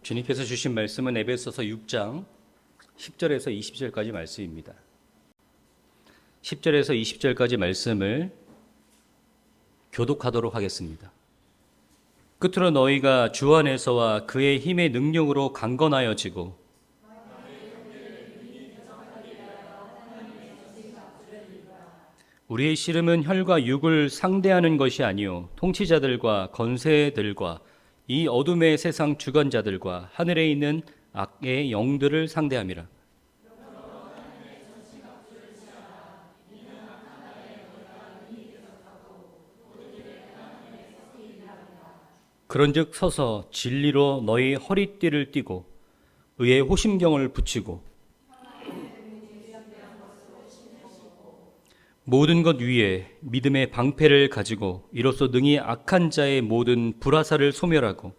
주님께서 주신 말씀은 에베소서 6장 10절에서 20절까지 말씀입니다. 10절에서 20절까지 말씀을 교독하도록 하겠습니다. 끝으로 너희가 주 안에서와 그의 힘의 능력으로 강건하여지고 우리의 씨름은 혈과 육을 상대하는 것이 아니요 통치자들과 권세들과 이 어둠의 세상 주관자들과 하늘에 있는 악의 영들을 상대함이라. 그런즉 서서 진리로 너희 허리띠를 띠고 의의 호심경을 붙이고 모든 것 위에 믿음의 방패를 가지고 이로써 능히 악한 자의 모든 불화살을 소멸하고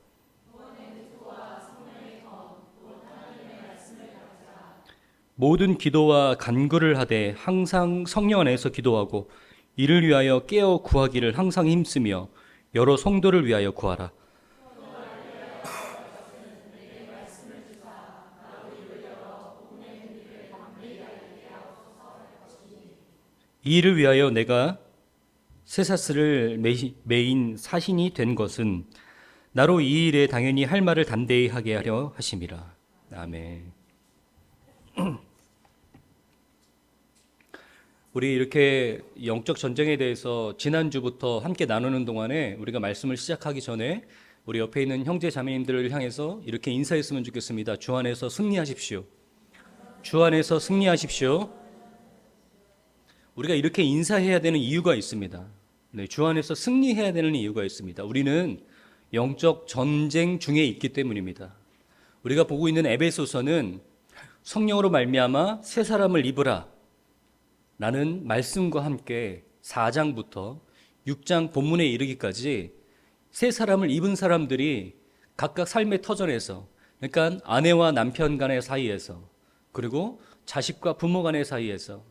모든 기도와 간구를 하되 항상 성령 안에서 기도하고 이를 위하여 깨어 구하기를 항상 힘쓰며 여러 성도를 위하여 구하라. 이 일을 위하여 내가 쇠사슬을 매인 사신이 된 것은 나로 이 일에 당연히 할 말을 담대히 하게 하려 하심이라. 아멘. 우리 이렇게 영적 전쟁에 대해서 지난주부터 함께 나누는 동안에 우리가 말씀을 시작하기 전에 우리 옆에 있는 형제 자매님들을 향해서 이렇게 인사했으면 좋겠습니다. 주 안에서 승리하십시오. 주 안에서 승리하십시오. 우리가 이렇게 인사해야 되는 이유가 있습니다. 네, 주 안에서 승리해야 되는 이유가 있습니다. 우리는 영적 전쟁 중에 있기 때문입니다. 우리가 보고 있는 에베소서는 성령으로 말미암아 새 사람을 입으라 라는 말씀과 함께 4장부터 6장 본문에 이르기까지 새 사람을 입은 사람들이 각각 삶의 터전에서, 그러니까 아내와 남편 간의 사이에서, 그리고 자식과 부모 간의 사이에서,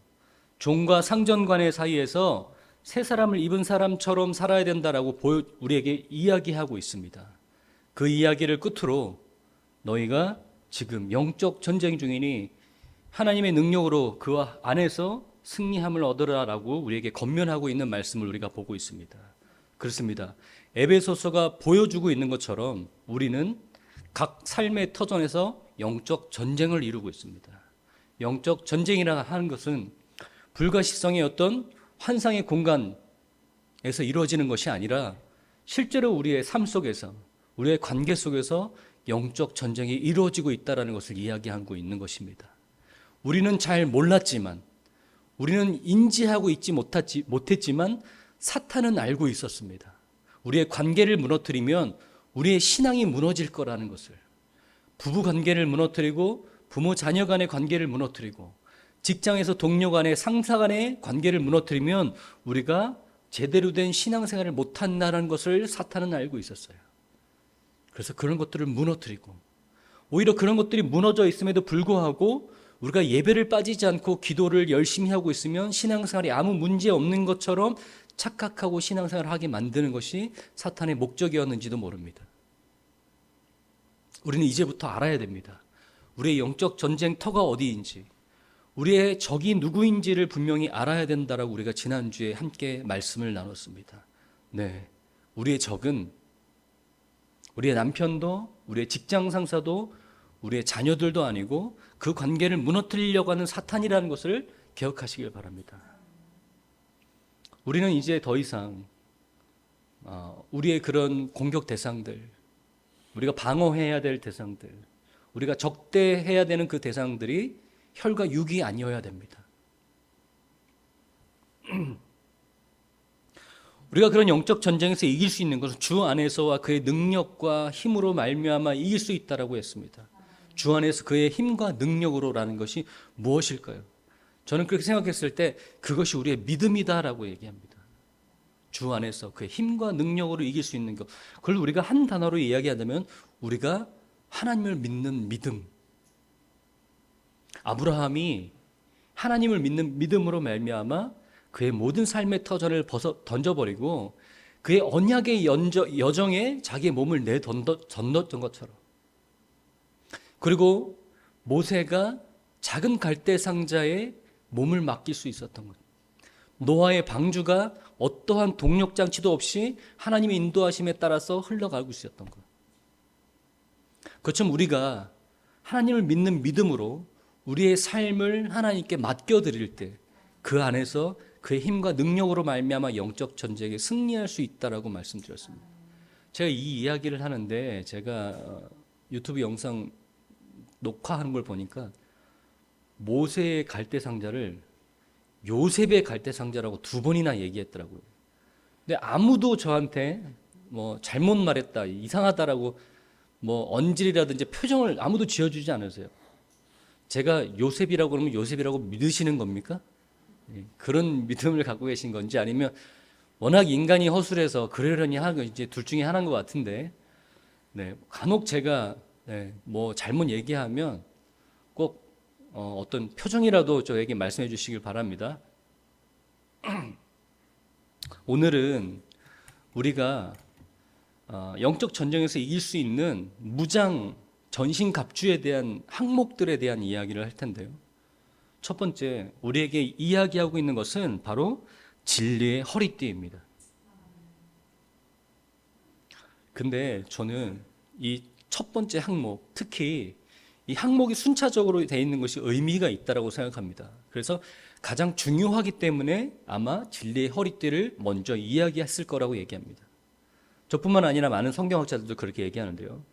종과 상전 간의 사이에서 새 사람을 입은 사람처럼 살아야 된다라고 우리에게 이야기하고 있습니다. 그 이야기를 끝으로 너희가 지금 영적 전쟁 중이니 하나님의 능력으로 그 안에서 승리함을 얻으라라고 우리에게 권면하고 있는 말씀을 우리가 보고 있습니다. 그렇습니다. 에베소서가 보여주고 있는 것처럼 우리는 각 삶의 터전에서 영적 전쟁을 이루고 있습니다. 영적 전쟁이라 하는 것은 불가시성의 어떤 환상의 공간에서 이루어지는 것이 아니라 실제로 우리의 삶 속에서, 우리의 관계 속에서 영적 전쟁이 이루어지고 있다는 것을 이야기하고 있는 것입니다. 우리는 잘 몰랐지만, 우리는 인지하고 있지 못했지만 사탄은 알고 있었습니다. 우리의 관계를 무너뜨리면 우리의 신앙이 무너질 거라는 것을, 부부 관계를 무너뜨리고 부모 자녀 간의 관계를 무너뜨리고 직장에서 동료 간의 상사 간의 관계를 무너뜨리면 우리가 제대로 된 신앙생활을 못한다는 것을 사탄은 알고 있었어요. 그래서 그런 것들을 무너뜨리고, 오히려 그런 것들이 무너져 있음에도 불구하고 우리가 예배를 빠지지 않고 기도를 열심히 하고 있으면 신앙생활이 아무 문제 없는 것처럼 착각하고 신앙생활을 하게 만드는 것이 사탄의 목적이었는지도 모릅니다. 우리는 이제부터 알아야 됩니다. 우리의 영적 전쟁터가 어디인지, 우리의 적이 누구인지를 분명히 알아야 된다라고 우리가 지난주에 함께 말씀을 나눴습니다. 네, 우리의 적은 우리의 남편도, 우리의 직장 상사도, 우리의 자녀들도 아니고 그 관계를 무너뜨리려고 하는 사탄이라는 것을 기억하시길 바랍니다. 우리는 이제 더 이상 우리의 그런 공격 대상들, 우리가 방어해야 될 대상들, 우리가 적대해야 되는 그 대상들이 혈과 육이 아니어야 됩니다. 우리가 그런 영적 전쟁에서 이길 수 있는 것은 주 안에서와 그의 능력과 힘으로 말미암아 이길 수 있다라고 했습니다. 주 안에서 그의 힘과 능력으로라는 것이 무엇일까요? 저는 그렇게 생각했을 때 그것이 우리의 믿음이다라고 얘기합니다. 주 안에서 그의 힘과 능력으로 이길 수 있는 것, 그걸 우리가 한 단어로 이야기한다면 우리가 하나님을 믿는 믿음. 아브라함이 하나님을 믿는 믿음으로 말미암아 그의 모든 삶의 터전을 던져버리고 그의 언약의 여정에 자기의 몸을 내던졌던 것처럼 그리고 모세가 작은 갈대 상자에 몸을 맡길 수 있었던 것. 노아의 방주가 어떠한 동력 장치도 없이 하나님의 인도하심에 따라서 흘러가고 있었던 것. 그처럼 우리가 하나님을 믿는 믿음으로 우리의 삶을 하나님께 맡겨드릴 때 그 안에서 그의 힘과 능력으로 말미암아 영적 전쟁에 승리할 수 있다라고 말씀드렸습니다. 제가 이 이야기를 하는데 제가 유튜브 영상 녹화하는 걸 보니까 모세의 갈대 상자를 요셉의 갈대 상자라고 2번이나 얘기했더라고요. 근데 아무도 저한테 뭐 잘못 말했다, 이상하다라고 뭐 언질이라든지 표정을 아무도 지어주지 않으세요. 제가 요셉이라고 그러면 요셉이라고 믿으시는 겁니까? 그런 믿음을 갖고 계신 건지 아니면 워낙 인간이 허술해서 그러려니 하고 이제 둘 중에 하나인 것 같은데, 간혹 제가 뭐 잘못 얘기하면 꼭 어떤 표정이라도 저에게 말씀해 주시길 바랍니다. 오늘은 우리가 영적 전쟁에서 이길 수 있는 무장 전신갑주에 대한 항목들에 대한 이야기를 할 텐데요. 첫 번째, 우리에게 이야기하고 있는 것은 바로 진리의 허리띠입니다. 근데 저는 이 첫 번째 항목, 특히 이 항목이 순차적으로 되어 있는 것이 의미가 있다고 생각합니다. 그래서 가장 중요하기 때문에 아마 진리의 허리띠를 먼저 이야기했을 거라고 얘기합니다. 저뿐만 아니라 많은 성경학자들도 그렇게 얘기하는데요.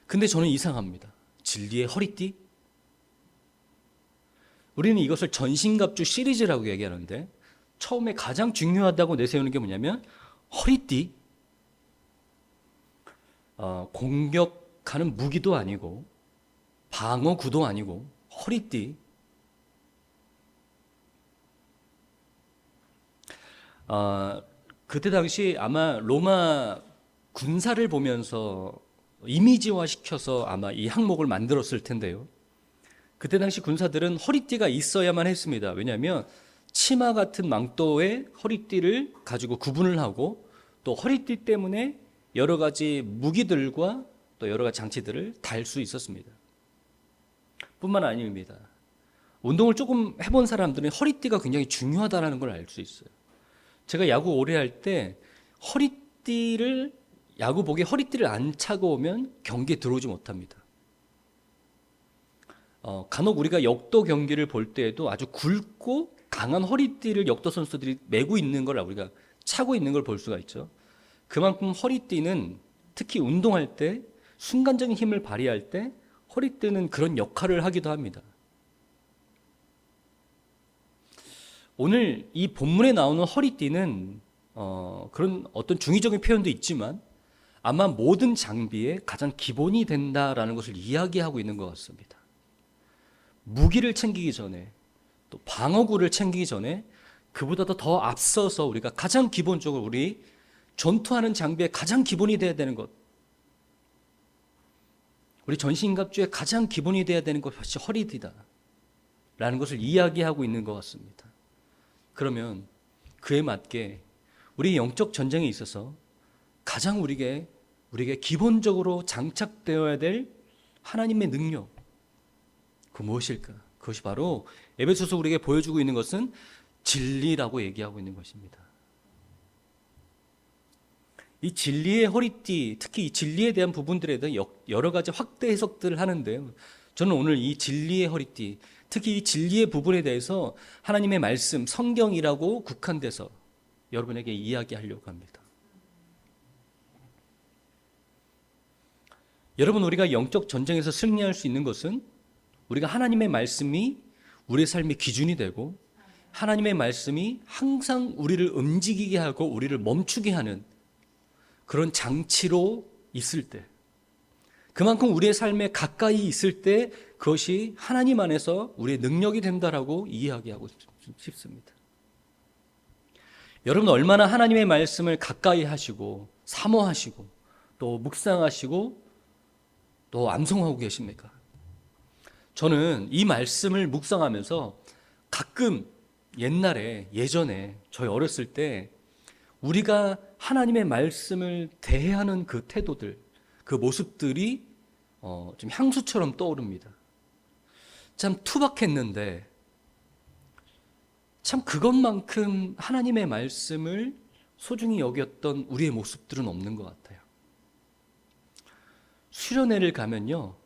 근데 저는 이상합니다. 진리의 허리띠? 우리는 이것을 전신갑주 시리즈라고 얘기하는데 처음에 가장 중요하다고 내세우는 게 뭐냐면 허리띠. 공격하는 무기도 아니고 방어구도 아니고 허리띠. 그때 당시 아마 로마 군사를 보면서 이미지화 시켜서 아마 이 항목을 만들었을 텐데요. 그때 당시 군사들은 허리띠가 있어야만 했습니다. 왜냐하면 치마 같은 망토에 허리띠를 가지고 구분을 하고 또 허리띠 때문에 여러 가지 무기들과 또 여러 가지 장치들을 달 수 있었습니다. 뿐만 아닙니다. 운동을 조금 해본 사람들은 허리띠가 굉장히 중요하다는 걸 알 수 있어요. 제가 야구 오래 할 때 야구복에 허리띠를 안 차고 오면 경기에 들어오지 못합니다. 간혹 우리가 역도 경기를 볼 때에도 아주 굵고 강한 허리띠를 역도 선수들이 메고 있는 걸 우리가 차고 있는 걸 볼 수가 있죠. 그만큼 허리띠는 특히 운동할 때 순간적인 힘을 발휘할 때 허리띠는 그런 역할을 하기도 합니다. 오늘 이 본문에 나오는 허리띠는 그런 어떤 중의적인 표현도 있지만 아마 모든 장비의 가장 기본이 된다라는 것을 이야기하고 있는 것 같습니다. 무기를 챙기기 전에 또 방어구를 챙기기 전에 그보다도 더 앞서서 우리가 가장 기본적으로 우리 전투하는 장비의 가장 기본이 되어야 되는 것, 우리 전신갑주의 가장 기본이 되어야 되는 것이 허리띠다 라는 것을 이야기하고 있는 것 같습니다. 그러면 그에 맞게 우리 영적 전쟁에 있어서 가장 우리에게 기본적으로 장착되어야 될 하나님의 능력, 그 무엇일까? 그것이 바로 에베소서 우리에게 보여주고 있는 것은 진리라고 얘기하고 있는 것입니다. 이 진리의 허리띠, 특히 이 진리에 대한 부분들에 대한 여러 가지 확대 해석들을 하는데요. 저는 오늘 이 진리의 허리띠, 특히 이 진리의 부분에 대해서 하나님의 말씀, 성경이라고 국한돼서 여러분에게 이야기하려고 합니다. 여러분, 우리가 영적 전쟁에서 승리할 수 있는 것은 우리가 하나님의 말씀이 우리의 삶의 기준이 되고 하나님의 말씀이 항상 우리를 움직이게 하고 우리를 멈추게 하는 그런 장치로 있을 때, 그만큼 우리의 삶에 가까이 있을 때 그것이 하나님 안에서 우리의 능력이 된다라고 이야기하고 싶습니다. 여러분, 얼마나 하나님의 말씀을 가까이 하시고 사모하시고 또 묵상하시고 또 암송하고 계십니까? 저는 이 말씀을 묵상하면서 가끔 예전에 저희 어렸을 때 우리가 하나님의 말씀을 대하는 그 태도들, 그 모습들이 좀 향수처럼 떠오릅니다. 참 투박했는데 참 그것만큼 하나님의 말씀을 소중히 여겼던 우리의 모습들은 없는 것 같아요. 수련회를 가면요,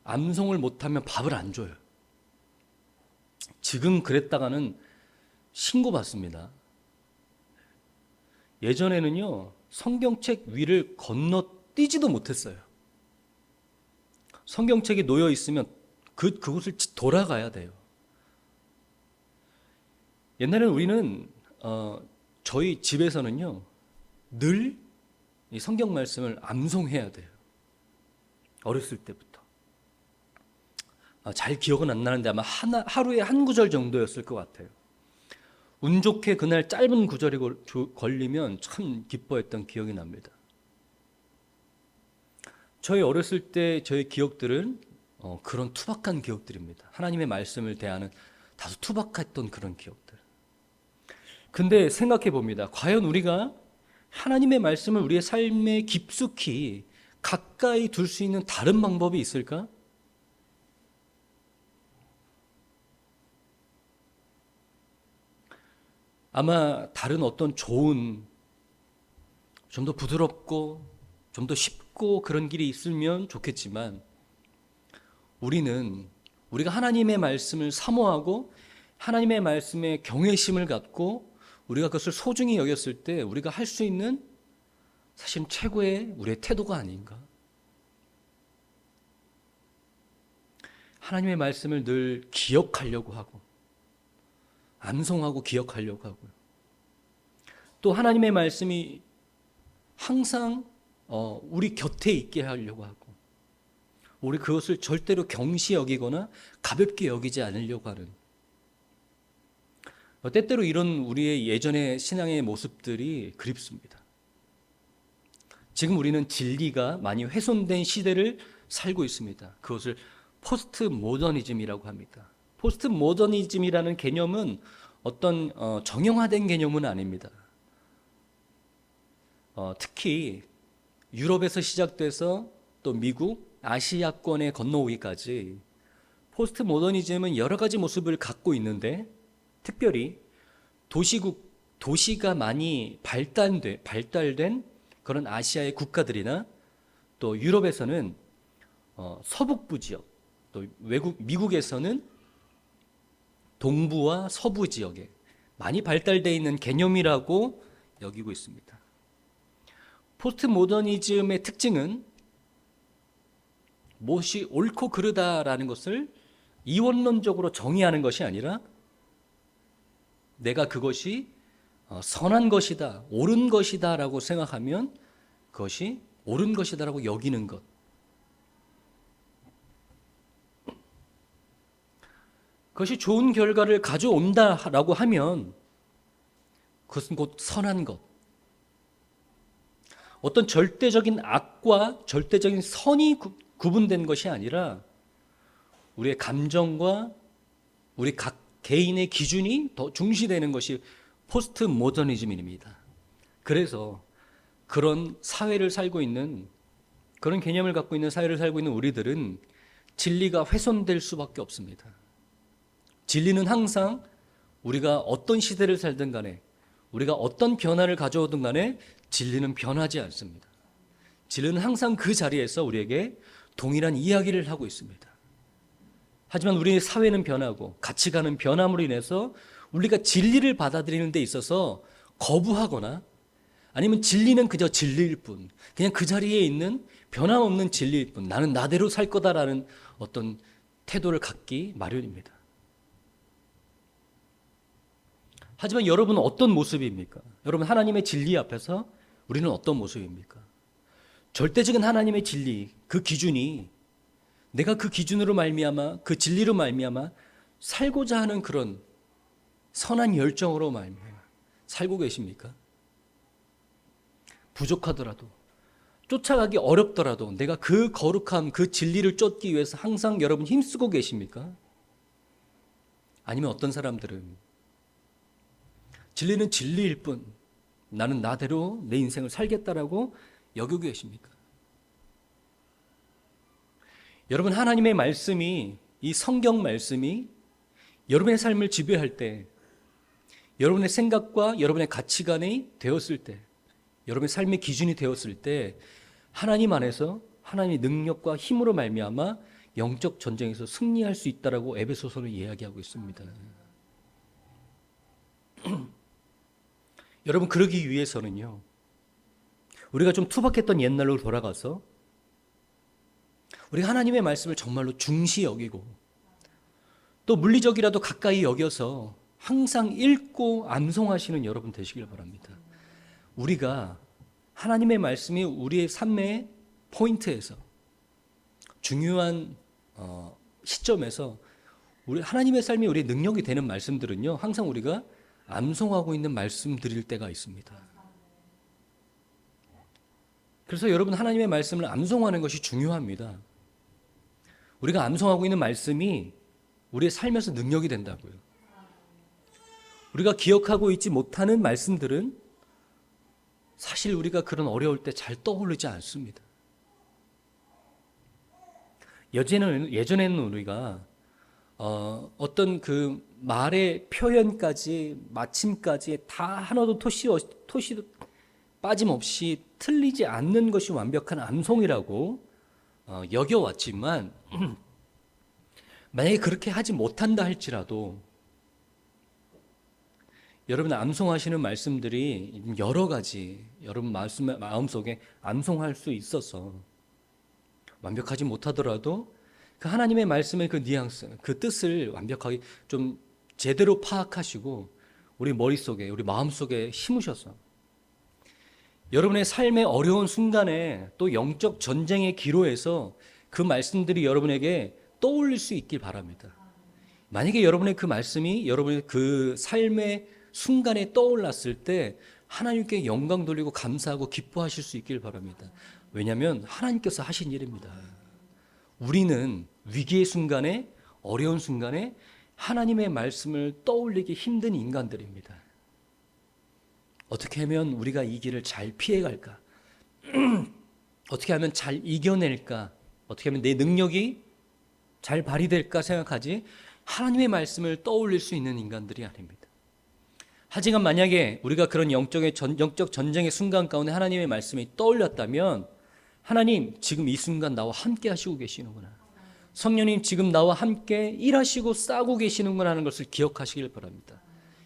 암송을 못하면 밥을 안 줘요. 지금 그랬다가는 신고받습니다. 예전에는요, 성경책 위를 건너뛰지도 못했어요. 성경책이 놓여 있으면 그곳을 돌아가야 돼요. 옛날에는 우리는 저희 집에서는요, 늘 이 성경 말씀을 암송해야 돼요. 어렸을 때부터. 잘 기억은 안 나는데 아마 하루에 한 구절 정도였을 것 같아요. 운 좋게 그날 짧은 구절이 걸리면 참 기뻐했던 기억이 납니다. 저희 어렸을 때 저의 기억들은 그런 투박한 기억들입니다. 하나님의 말씀을 대하는 다소 투박했던 그런 기억들. 근데 생각해 봅니다. 과연 우리가 하나님의 말씀을 우리의 삶에 깊숙이 가까이 둘 수 있는 다른 방법이 있을까? 아마 다른 어떤 좋은, 좀 더 부드럽고 좀 더 쉽고 그런 길이 있으면 좋겠지만, 우리가 하나님의 말씀을 사모하고 하나님의 말씀에 경외심을 갖고 우리가 그것을 소중히 여겼을 때 우리가 할 수 있는 사실 최고의 우리의 태도가 아닌가. 하나님의 말씀을 늘 기억하려고 하고 암송하고 기억하려고 하고요. 또 하나님의 말씀이 항상 우리 곁에 있게 하려고 하고, 우리 그것을 절대로 경시 여기거나 가볍게 여기지 않으려고 하는, 때때로 이런 우리의 예전의 신앙의 모습들이 그립습니다. 지금 우리는 진리가 많이 훼손된 시대를 살고 있습니다. 그것을 포스트 모더니즘이라고 합니다. 포스트 모더니즘이라는 개념은 어떤 정형화된 개념은 아닙니다. 특히 유럽에서 시작돼서 또 미국, 아시아권에 건너오기까지 포스트 모더니즘은 여러 가지 모습을 갖고 있는데, 특별히 도시가 많이 발달된 그런 아시아의 국가들이나 또 유럽에서는 서북부 지역, 또 미국에서는 동부와 서부 지역에 많이 발달되어 있는 개념이라고 여기고 있습니다. 포스트 모더니즘의 특징은 무엇이 옳고 그르다라는 것을 이원론적으로 정의하는 것이 아니라 내가 그것이 선한 것이다, 옳은 것이다 라고 생각하면 그것이 옳은 것이다 라고 여기는 것. 그것이 좋은 결과를 가져온다 라고 하면 그것은 곧 선한 것. 어떤 절대적인 악과 절대적인 선이 구분된 것이 아니라 우리의 감정과 우리 각 개인의 기준이 더 중시되는 것이 포스트 모더니즘입니다. 그래서 그런 사회를 살고 있는, 그런 개념을 갖고 있는 사회를 살고 있는 우리들은 진리가 훼손될 수밖에 없습니다. 진리는 항상 우리가 어떤 시대를 살든 간에, 우리가 어떤 변화를 가져오든 간에 진리는 변하지 않습니다. 진리는 항상 그 자리에서 우리에게 동일한 이야기를 하고 있습니다. 하지만 우리의 사회는 변하고 가치관은 변함으로 인해서 우리가 진리를 받아들이는 데 있어서 거부하거나, 아니면 진리는 그저 진리일 뿐, 그냥 그 자리에 있는 변함없는 진리일 뿐, 나는 나대로 살 거다라는 어떤 태도를 갖기 마련입니다. 하지만 여러분은 어떤 모습입니까? 여러분, 하나님의 진리 앞에서 우리는 어떤 모습입니까? 절대적인 하나님의 진리, 그 기준이 내가 그 기준으로 말미암아, 그 진리로 말미암아 살고자 하는 그런 선한 열정으로 말미암아 살고 계십니까? 부족하더라도, 쫓아가기 어렵더라도 내가 그 거룩함, 그 진리를 쫓기 위해서 항상 여러분 힘쓰고 계십니까? 아니면 어떤 사람들은 진리는 진리일 뿐, 나는 나대로 내 인생을 살겠다라고 여기고 계십니까? 여러분, 하나님의 말씀이, 이 성경 말씀이 여러분의 삶을 지배할 때, 여러분의 생각과 여러분의 가치관이 되었을 때, 여러분의 삶의 기준이 되었을 때, 하나님 안에서 하나님의 능력과 힘으로 말미암아 영적 전쟁에서 승리할 수 있다라고 에베소서는 이야기하고 있습니다. 여러분, 그러기 위해서는요, 우리가 좀 투박했던 옛날로 돌아가서 우리가 하나님의 말씀을 정말로 중시 여기고 또 물리적이라도 가까이 여겨서 항상 읽고 암송하시는 여러분 되시길 바랍니다. 우리가 하나님의 말씀이 우리의 삶의 포인트에서 중요한 시점에서 우리 하나님의 삶이 우리의 능력이 되는 말씀들은요, 항상 우리가 암송하고 있는 말씀들일 때가 있습니다. 그래서 여러분, 하나님의 말씀을 암송하는 것이 중요합니다. 우리가 암송하고 있는 말씀이 우리의 삶에서 능력이 된다고요. 우리가 기억하고 있지 못하는 말씀들은 사실 우리가 그런 어려울 때 잘 떠오르지 않습니다. 예전에는 우리가 어떤 그 말의 표현까지 마침까지 다 하나도 토시도 빠짐없이 틀리지 않는 것이 완벽한 암송이라고 여겨왔지만 만약에 그렇게 하지 못한다 할지라도 여러분 암송하시는 말씀들이 여러 가지 여러분 마음속에 암송할 수 있어서 완벽하지 못하더라도 그 하나님의 말씀의 그 뉘앙스, 그 뜻을 완벽하게 좀 제대로 파악하시고 우리 머릿속에, 우리 마음속에 심으셔서 여러분의 삶의 어려운 순간에 또 영적 전쟁의 기로에서 그 말씀들이 여러분에게 떠올릴 수 있길 바랍니다. 만약에 여러분의 그 말씀이 여러분의 그 삶의 순간에 떠올랐을 때 하나님께 영광 돌리고 감사하고 기뻐하실 수 있길 바랍니다. 왜냐하면 하나님께서 하신 일입니다. 우리는 위기의 순간에, 어려운 순간에 하나님의 말씀을 떠올리기 힘든 인간들입니다. 어떻게 하면 우리가 이 길을 잘 피해갈까? 어떻게 하면 잘 이겨낼까? 어떻게 하면 내 능력이 잘 발휘될까 생각하지 하나님의 말씀을 떠올릴 수 있는 인간들이 아닙니다. 하지만 만약에 우리가 그런 영적 전쟁의 순간 가운데 하나님의 말씀이 떠올렸다면 하나님 지금 이 순간 나와 함께 하시고 계시는구나. 성령님 지금 나와 함께 일하시고 싸고 계시는구나 하는 것을 기억하시길 바랍니다.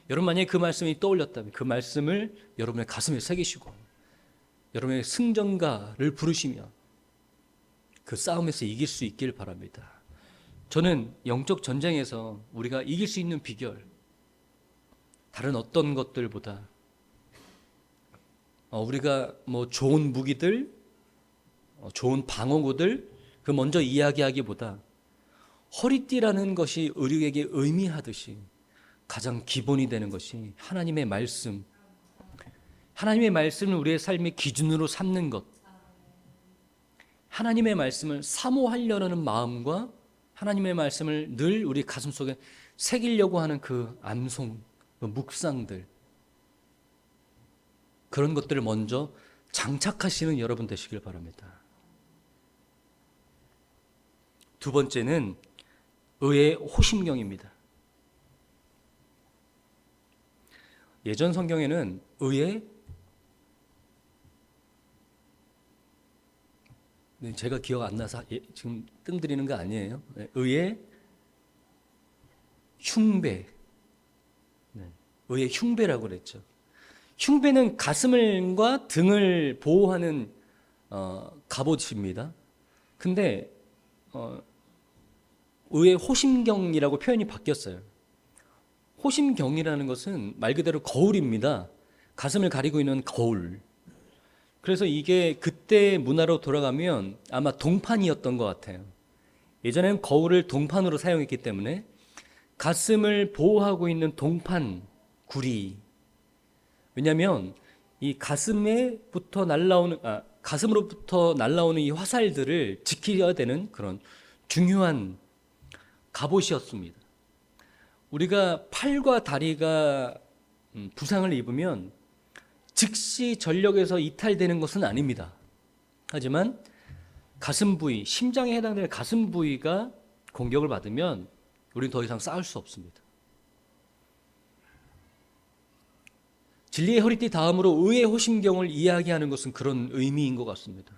여러분 만약에 그 말씀이 떠올렸다면 그 말씀을 여러분의 가슴에 새기시고 여러분의 승전가를 부르시며 그 싸움에서 이길 수 있길 바랍니다. 저는 영적 전쟁에서 우리가 이길 수 있는 비결 다른 어떤 것들보다 우리가 뭐 좋은 무기들, 좋은 방어구들 그 먼저 이야기하기보다 허리띠라는 것이 우리에게 의미하듯이 가장 기본이 되는 것이 하나님의 말씀, 하나님의 말씀을 우리의 삶의 기준으로 삼는 것, 하나님의 말씀을 사모하려는 마음과 하나님의 말씀을 늘 우리 가슴속에 새기려고 하는 그 암송, 그 묵상들, 그런 것들을 먼저 장착하시는 여러분 되시길 바랍니다. 두 번째는 의의 호심경입니다. 예전 성경에는 의의, 제가 기억 안 나서 지금 뜸들이는 거 아니에요. 의의 흉배, 의의 흉배라고 그랬죠. 흉배는 가슴과 등을 보호하는 갑옷입니다. 근데 의의 호심경이라고 표현이 바뀌었어요. 호심경이라는 것은 말 그대로 거울입니다. 가슴을 가리고 있는 거울. 그래서 이게 그때 문화로 돌아가면 아마 동판이었던 것 같아요. 예전에는 거울을 동판으로 사용했기 때문에 가슴을 보호하고 있는 동판, 구리. 왜냐하면 이 가슴으로부터 날라오는 이 화살들을 지켜야 되는 그런 중요한 갑옷이었습니다. 우리가 팔과 다리가 부상을 입으면 즉시 전력에서 이탈되는 것은 아닙니다. 하지만 가슴 부위, 심장에 해당되는 가슴 부위가 공격을 받으면 우리는 더 이상 싸울 수 없습니다. 진리의 허리띠 다음으로 의의 호심경을 이야기하는 것은 그런 의미인 것 같습니다.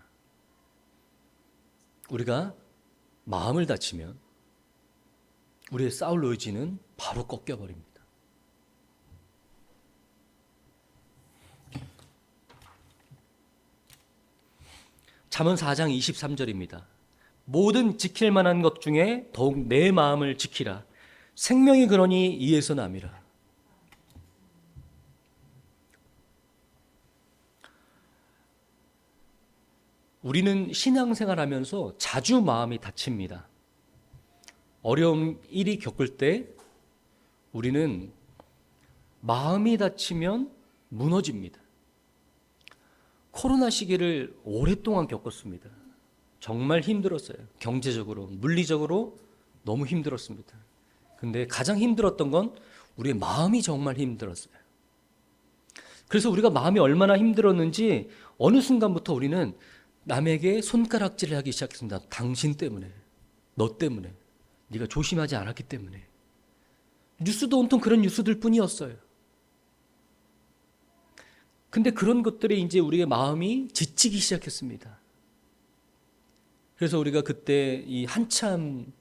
우리가 마음을 다치면 우리의 싸울 의지는 바로 꺾여버립니다. 잠언 4장 23절입니다. 모든 지킬 만한 것 중에 더욱 내 마음을 지키라. 생명이 그러니 이에서 남이라. 우리는 신앙생활하면서 자주 마음이 다칩니다. 어려운 일이 겪을 때 우리는 마음이 다치면 무너집니다. 코로나 시기를 오랫동안 겪었습니다. 정말 힘들었어요. 경제적으로, 물리적으로 너무 힘들었습니다. 근데 가장 힘들었던 건 우리의 마음이 정말 힘들었어요. 그래서 우리가 마음이 얼마나 힘들었는지 어느 순간부터 우리는 남에게 손가락질을 하기 시작했습니다. 당신 때문에, 너 때문에, 네가 조심하지 않았기 때문에. 뉴스도 온통 그런 뉴스들 뿐이었어요. 근데 그런 것들에 이제 우리의 마음이 지치기 시작했습니다. 그래서 우리가 그때 이 한참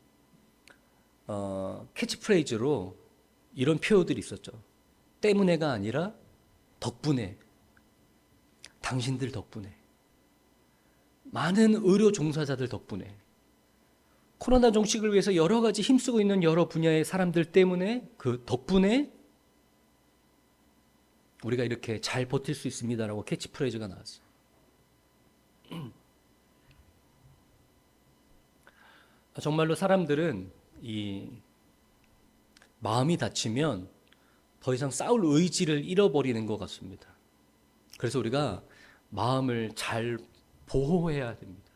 캐치프레이즈로 이런 표현들이 있었죠. 때문에가 아니라 덕분에, 당신들 덕분에, 많은 의료 종사자들 덕분에, 코로나 종식을 위해서 여러 가지 힘쓰고 있는 여러 분야의 사람들 때문에, 그 덕분에 우리가 이렇게 잘 버틸 수 있습니다라고 캐치프레이즈가 나왔어요. 정말로 사람들은 이 마음이 다치면 더 이상 싸울 의지를 잃어버리는 것 같습니다. 그래서 우리가 마음을 잘 보호해야 됩니다.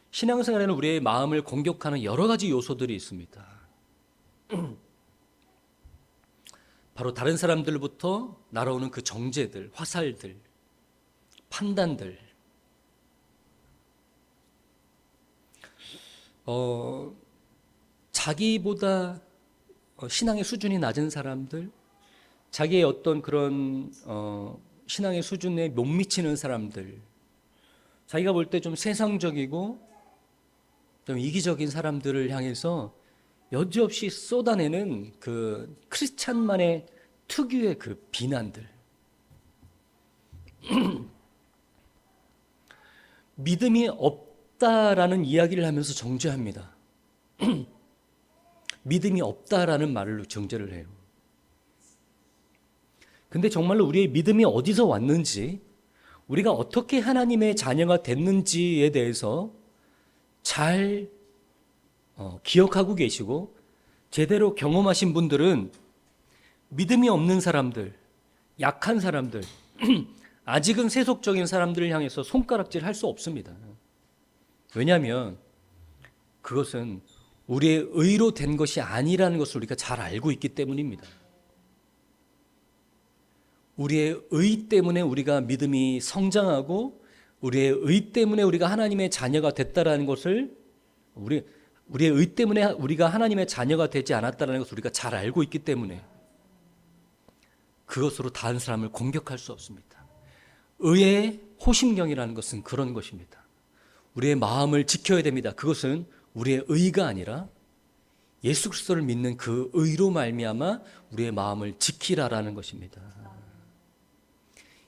신앙생활에는 우리의 마음을 공격하는 여러 가지 요소들이 있습니다. 바로 다른 사람들부터 날아오는 그 정죄들, 화살들, 판단들. 자기보다 신앙의 수준이 낮은 사람들, 자기의 어떤 그런 신앙의 수준에 못 미치는 사람들, 자기가 볼 때 좀 세상적이고 좀 이기적인 사람들을 향해서 여지없이 쏟아내는 그 크리스찬만의 특유의 그 비난들. 믿음이 없다라는 이야기를 하면서 정죄합니다. 믿음이 없다라는 말로 정죄를 해요. 근데 정말로 우리의 믿음이 어디서 왔는지, 우리가 어떻게 하나님의 자녀가 됐는지에 대해서 잘 기억하고 계시고 제대로 경험하신 분들은 믿음이 없는 사람들, 약한 사람들, 아직은 세속적인 사람들을 향해서 손가락질 할 수 없습니다. 왜냐하면 그것은 우리의 의로 된 것이 아니라는 것을 우리가 잘 알고 있기 때문입니다. 우리의 의 때문에 우리가 믿음이 성장하고 우리의 의 때문에 우리가 하나님의 자녀가 됐다라는 것을 우리의 의 때문에 우리가 하나님의 자녀가 되지 않았다는 것을 우리가 잘 알고 있기 때문에 그것으로 다른 사람을 공격할 수 없습니다. 의의 호심경이라는 것은 그런 것입니다. 우리의 마음을 지켜야 됩니다. 그것은 우리의 의가 아니라 예수 그리스도를 믿는 그 의로 말미암아 우리의 마음을 지키라라는 것입니다.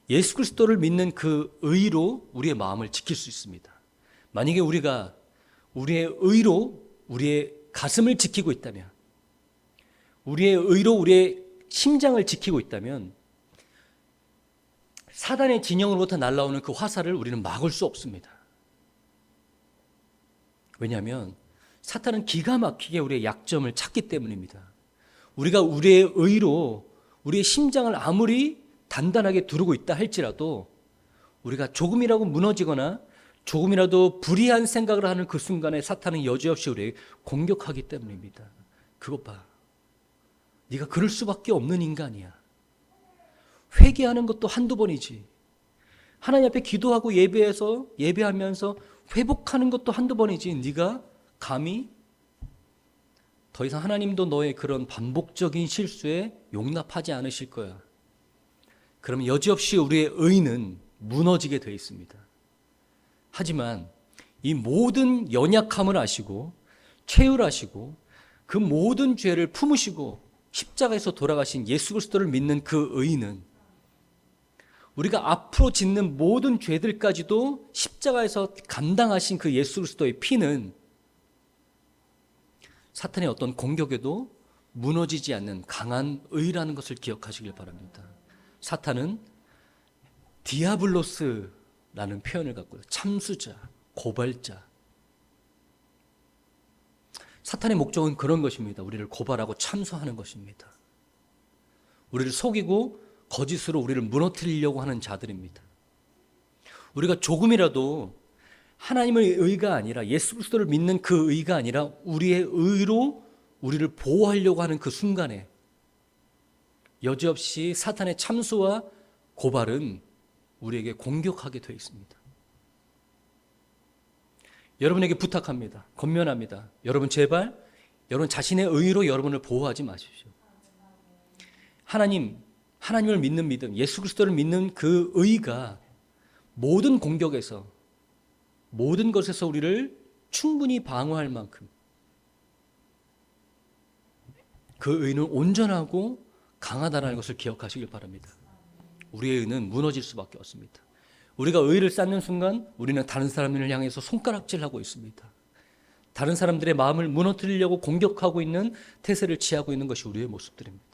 예수 그리스도를 믿는 그 의로 우리의 마음을 지킬 수 있습니다. 만약에 우리가 우리의 의로 우리의 가슴을 지키고 있다면, 우리의 의로 우리의 심장을 지키고 있다면 사단의 진영으로부터 날아오는 그 화살을 우리는 막을 수 없습니다. 왜냐하면 사탄은 기가 막히게 우리의 약점을 찾기 때문입니다. 우리가 우리의 의로 우리의 심장을 아무리 단단하게 두르고 있다 할지라도 우리가 조금이라도 무너지거나 조금이라도 불의한 생각을 하는 그 순간에 사탄은 여지없이 우리를 공격하기 때문입니다. 그것 봐. 네가 그럴 수밖에 없는 인간이야. 회개하는 것도 한두 번이지. 하나님 앞에 기도하고 예배하면서 회복하는 것도 한두 번이지 네가 감히 더 이상 하나님도 너의 그런 반복적인 실수에 용납하지 않으실 거야. 그러면 여지없이 우리의 의는 무너지게 되어 있습니다. 하지만 이 모든 연약함을 아시고 최율하시고 그 모든 죄를 품으시고 십자가에서 돌아가신 예수 그리스도를 믿는 그 의는 우리가 앞으로 짓는 모든 죄들까지도 십자가에서 감당하신 그 예수 그리스도의 피는 사탄의 어떤 공격에도 무너지지 않는 강한 의라는 것을 기억하시길 바랍니다. 사탄은 디아블로스라는 표현을 갖고요. 참수자, 고발자. 사탄의 목적은 그런 것입니다. 우리를 고발하고 참수하는 것입니다. 우리를 속이고 거짓으로 우리를 무너뜨리려고 하는 자들입니다. 우리가 조금이라도 하나님의 의가 아니라 예수 그리스도를 믿는 그 의가 아니라 우리의 의로 우리를 보호하려고 하는 그 순간에 여지없이 사탄의 참수와 고발은 우리에게 공격하게 되어 있습니다. 여러분에게 부탁합니다. 권면합니다. 여러분 제발 여러분 자신의 의로 여러분을 보호하지 마십시오. 하나님을 믿는 믿음, 예수 그리스도를 믿는 그 의가 모든 공격에서 모든 것에서 우리를 충분히 방어할 만큼 그 의는 온전하고 강하다는 것을 기억하시길 바랍니다. 우리의 의는 무너질 수밖에 없습니다. 우리가 의를 쌓는 순간 우리는 다른 사람을 향해서 손가락질하고 있습니다. 다른 사람들의 마음을 무너뜨리려고 공격하고 있는 태세를 취하고 있는 것이 우리의 모습들입니다.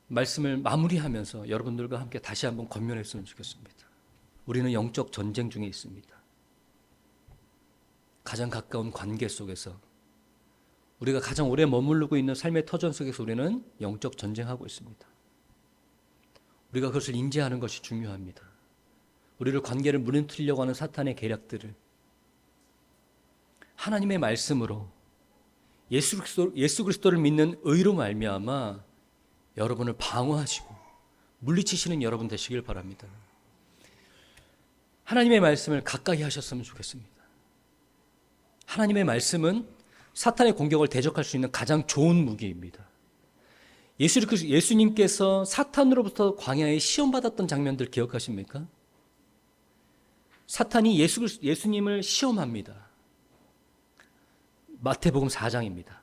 말씀을 마무리하면서 여러분들과 함께 다시 한번 권면했으면 좋겠습니다. 우리는 영적 전쟁 중에 있습니다. 가장 가까운 관계 속에서 우리가 가장 오래 머무르고 있는 삶의 터전 속에서 우리는 영적 전쟁하고 있습니다. 우리가 그것을 인지하는 것이 중요합니다. 우리를 관계를 무너뜨리려고 하는 사탄의 계략들을 하나님의 말씀으로 예수 그리스도를 믿는 의로 말미암아 여러분을 방어하시고 물리치시는 여러분 되시길 바랍니다. 하나님의 말씀을 가까이 하셨으면 좋겠습니다. 하나님의 말씀은 사탄의 공격을 대적할 수 있는 가장 좋은 무기입니다. 예수님께서 사탄으로부터 광야에 시험받았던 장면들 기억하십니까? 사탄이 예수님을 시험합니다. 마태복음 4장입니다.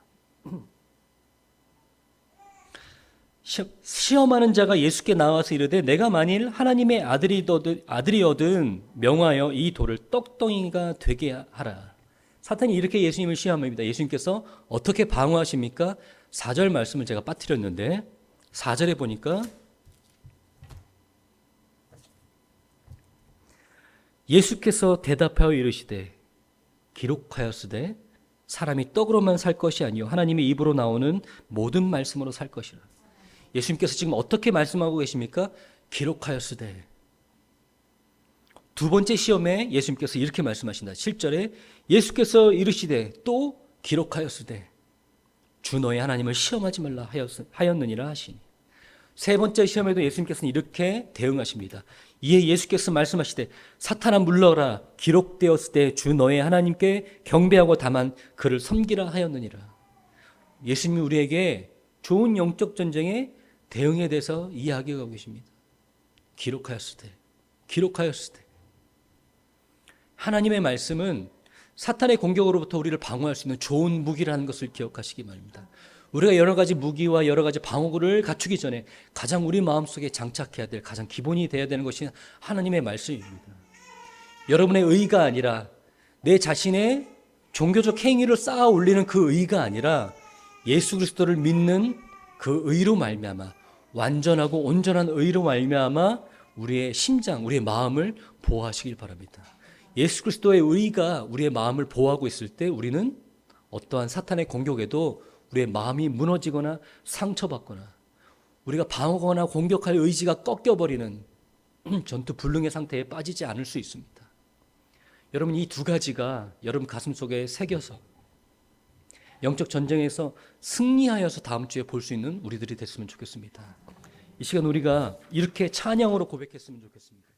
시험하는 자가 예수께 나와서 이르되 내가 만일 하나님의 아들이거든 명하여 이 돌을 떡덩이가 되게 하라. 사탄이 이렇게 예수님을 시험합니다. 예수님께서 어떻게 방어하십니까? 4절 말씀을 제가 빠뜨렸는데 4절에 보니까 예수께서 대답하여 이르시되 기록하였으되 사람이 떡으로만 살 것이 아니요 하나님의 입으로 나오는 모든 말씀으로 살 것이라. 예수님께서 지금 어떻게 말씀하고 계십니까? 기록하였으되. 두 번째 시험에 예수님께서 이렇게 말씀하신다. 7절에 예수께서 이르시되 또 기록하였으되 주 너의 하나님을 시험하지 말라 하였느니라 하시니. 세 번째 시험에도 예수님께서는 이렇게 대응하십니다. 이에 예수께서 말씀하시되 사탄아 물러라 기록되었으되 주 너의 하나님께 경배하고 다만 그를 섬기라 하였느니라. 예수님이 우리에게 좋은 영적 전쟁에 대응에 대해서 이야기하고 계십니다. 기록하였으되 하나님의 말씀은 사탄의 공격으로부터 우리를 방어할 수 있는 좋은 무기라는 것을 기억하시기 바랍니다. 우리가 여러 가지 무기와 여러 가지 방어구를 갖추기 전에 가장 우리 마음속에 장착해야 될 가장 기본이 되어야 되는 것이 하나님의 말씀입니다. 여러분의 의가 아니라 내 자신의 종교적 행위를 쌓아 올리는 그 의가 아니라 예수 그리스도를 믿는 그 의로 말미암아 완전하고 온전한 의로 말미암아 우리의 심장, 우리의 마음을 보호하시길 바랍니다. 예수 그리스도의 의가 우리의 마음을 보호하고 있을 때 우리는 어떠한 사탄의 공격에도 우리의 마음이 무너지거나 상처받거나 우리가 방어하거나 공격할 의지가 꺾여버리는 전투 불능의 상태에 빠지지 않을 수 있습니다. 여러분 이 두 가지가 여러분 가슴 속에 새겨서 영적 전쟁에서 승리하여서 다음 주에 볼 수 있는 우리들이 됐으면 좋겠습니다. 이 시간 우리가 이렇게 찬양으로 고백했으면 좋겠습니다.